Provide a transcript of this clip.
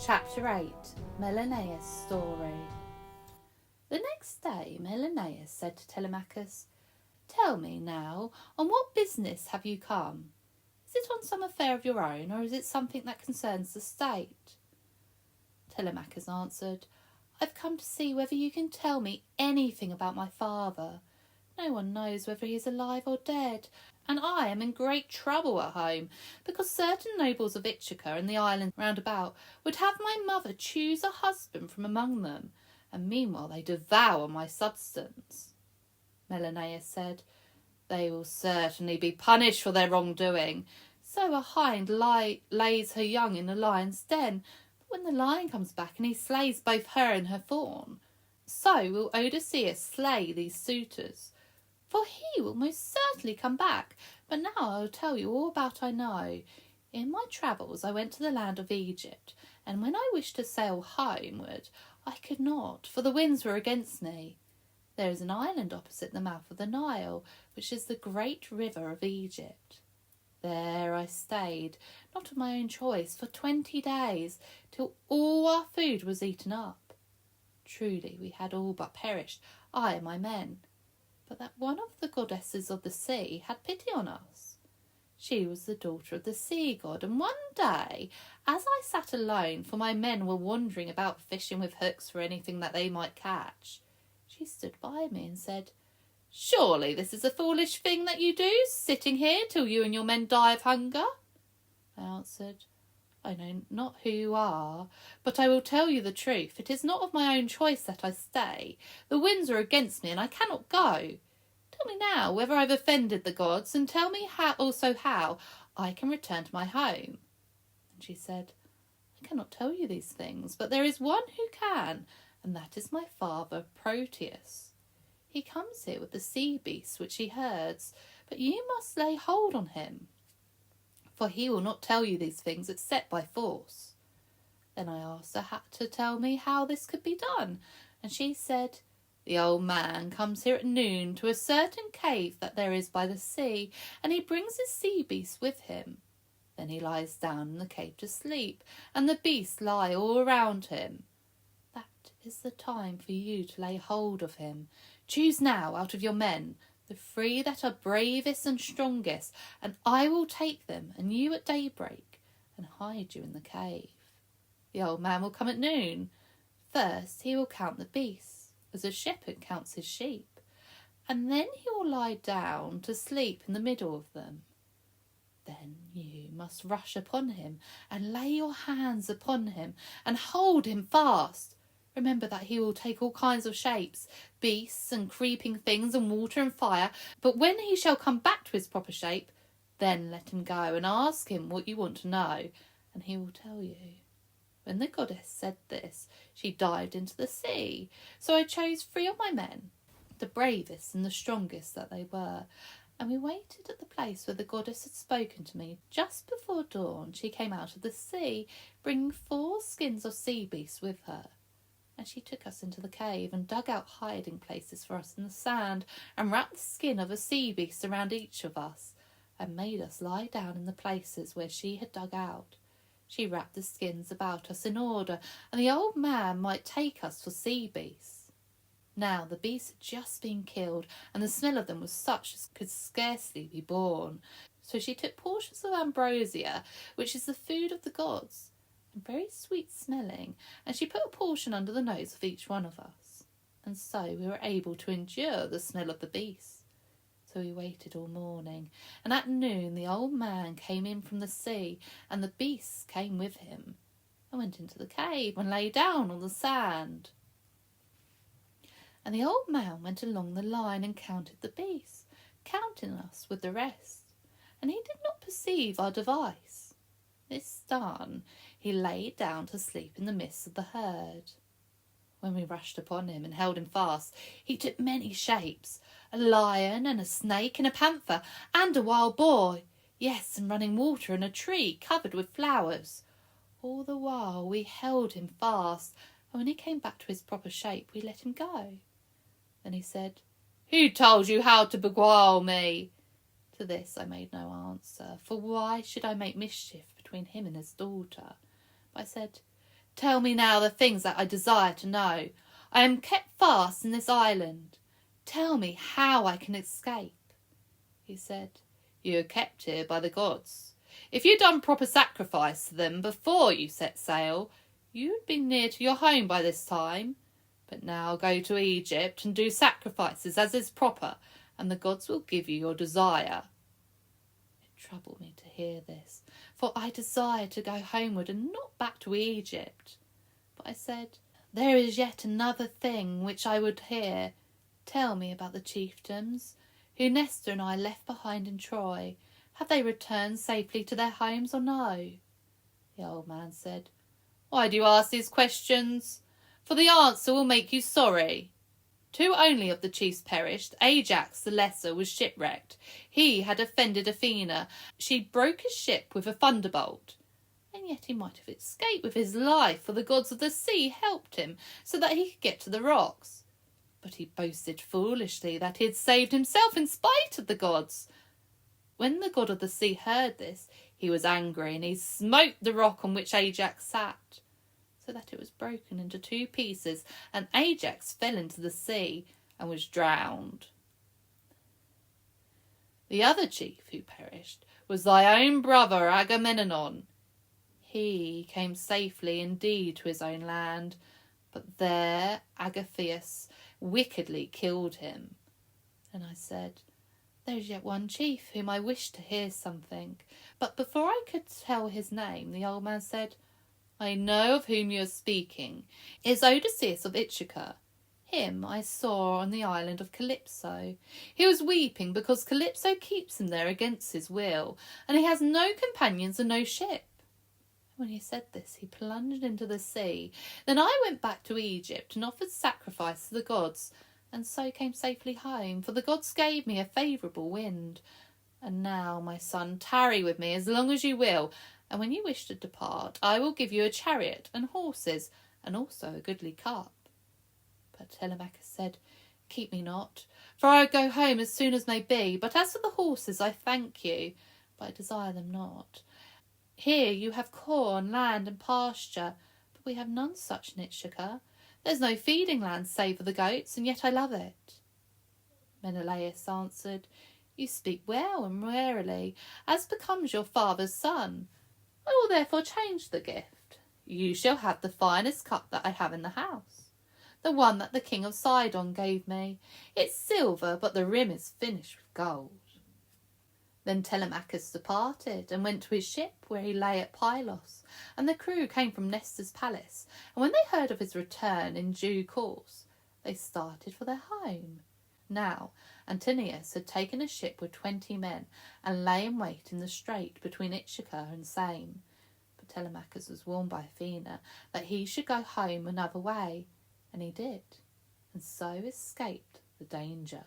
Chapter 8. Menelaus' Story. The next day Menelaus said to Telemachus, "Tell me now, on what business have you come? Is it on some affair of your own, or is it something that concerns the state?" Telemachus answered, "I've come to see whether you can tell me anything about my father. No one knows whether he is alive or dead, and I am in great trouble at home, because certain nobles of Ithaca and the island round about would have my mother choose a husband from among them, and meanwhile they devour my substance." Menelaus said, "They will certainly be punished for their wrongdoing. So a hind lays her young in a lion's den, but when the lion comes back and he slays both her and her fawn, so will Odyssey slay these suitors. For he will most certainly come back. But now I will tell you all about I know. In my travels I went to the land of Egypt, and when I wished to sail homeward, I could not, for the winds were against me. There is an island opposite the mouth of the Nile, which is the great river of Egypt. There I stayed, not of my own choice, for 20 days, till all our food was eaten up. Truly we had all but perished, I and my men. But that one of the goddesses of the sea had pity on us. She was the daughter of the sea god, and one day, as I sat alone, for my men were wandering about fishing with hooks for anything that they might catch, she stood by me and said, 'Surely this is a foolish thing that you do, sitting here till you and your men die of hunger?' I answered, 'I know not who you are, but I will tell you the truth. It is not of my own choice that I stay. The winds are against me, and I cannot go. Tell me now whether I have offended the gods, and tell me how I can return to my home.' And she said, 'I cannot tell you these things, but there is one who can, and that is my father Proteus. He comes here with the sea beasts which he herds, but you must lay hold on him, for he will not tell you these things except by force.' Then I asked her to tell me how this could be done, and she said, 'The old man comes here at noon to a certain cave that there is by the sea, and he brings his sea beasts with him. Then he lies down in the cave to sleep, and the beasts lie all around him. That is the time for you to lay hold of him. Choose now out of your men the 3 that are bravest and strongest, and I will take them and you at daybreak and hide you in the cave. The old man will come at noon. First he will count the beasts, as a shepherd counts his sheep, and then he will lie down to sleep in the middle of them. Then you must rush upon him and lay your hands upon him and hold him fast. Remember that he will take all kinds of shapes, beasts and creeping things and water and fire, but when he shall come back to his proper shape, then let him go and ask him what you want to know, and he will tell you.' When the goddess said this, she dived into the sea. So I chose 3 of my men, the bravest and the strongest that they were, and we waited at the place where the goddess had spoken to me. Just before dawn she came out of the sea, bringing 4 skins of sea beasts with her. And she took us into the cave and dug out hiding places for us in the sand, and wrapped the skin of a sea beast around each of us, and made us lie down in the places where she had dug out. She wrapped the skins about us in order, and the old man might take us for sea beasts. Now the beasts had just been killed, and the smell of them was such as could scarcely be borne. So she took portions of ambrosia, which is the food of the gods, and very sweet smelling, and she put a portion under the nose of each one of us, and so we were able to endure the smell of the beasts. So we waited all morning, and at noon the old man came in from the sea, and the beasts came with him, and went into the cave and lay down on the sand. And the old man went along the line and counted the beasts, counting us with the rest, and he did not perceive our device. This done, he lay down to sleep in the midst of the herd. When we rushed upon him and held him fast, he took many shapes, a lion and a snake and a panther and a wild boar, yes, and running water and a tree covered with flowers. All the while we held him fast, and when he came back to his proper shape, we let him go. Then he said, 'Who told you how to beguile me?' To this I made no answer, for why should I make mischief between him and his daughter? But I said, Tell me now the things that I desire to know. I am kept fast in this island. Tell me how I can escape." He said, "You are kept here by the gods. If you'd done proper sacrifice to them before you set sail, you would be near to your home by this time. But now go to Egypt and do sacrifices as is proper, and the gods will give you your desire." It troubled me to hear this, for I desired to go homeward and not back to Egypt. But I said, "There is yet another thing which I would hear. Tell me about the chieftains who Nestor and I left behind in Troy. Have they returned safely to their homes or no?" The old man said, "Why do you ask these questions? For the answer will make you sorry. 2 only of the chiefs perished. Ajax the lesser was shipwrecked. He had offended Athena. She broke his ship with a thunderbolt. And yet he might have escaped with his life, for the gods of the sea helped him so that he could get to the rocks. But he boasted foolishly that he had saved himself in spite of the gods. When the god of the sea heard this, he was angry, and he smote the rock on which Ajax sat, so that it was broken into 2 pieces, and Ajax fell into the sea and was drowned. The other chief who perished was thy own brother Agamemnon. He came safely indeed to his own land, but there Agathias wickedly killed him." And I said, "There is yet one chief whom I wish to hear something." But before I could tell his name, the old man said, "I know of whom you are speaking. It is Odysseus of Ithaca. Him I saw on the island of Calypso. He was weeping because Calypso keeps him there against his will, and he has no companions and no ship." When he said this, he plunged into the sea. Then I went back to Egypt and offered sacrifice to the gods, and so came safely home, for the gods gave me a favourable wind. And now, my son, tarry with me as long as you will, and when you wish to depart, I will give you a chariot and horses, and also a goodly cup." But Telemachus said, "Keep me not, for I go home as soon as may be. But as for the horses, I thank you, but I desire them not. Here you have corn, land, and pasture, but we have none such in Ithaca. There's no feeding land save for the goats, and yet I love it." Menelaus answered, "You speak well and warily, as becomes your father's son. I will therefore change the gift. You shall have the finest cup that I have in the house, the one that the king of Sidon gave me. It's silver, but the rim is finished with gold." Then Telemachus departed and went to his ship, where he lay at Pylos, and the crew came from Nestor's palace, and when they heard of his return in due course, they started for their home. Now Antinous had taken a ship with 20 men, and lay in wait in the strait between Ithaca and Same. But Telemachus was warned by Athena that he should go home another way, and he did, and so escaped the danger.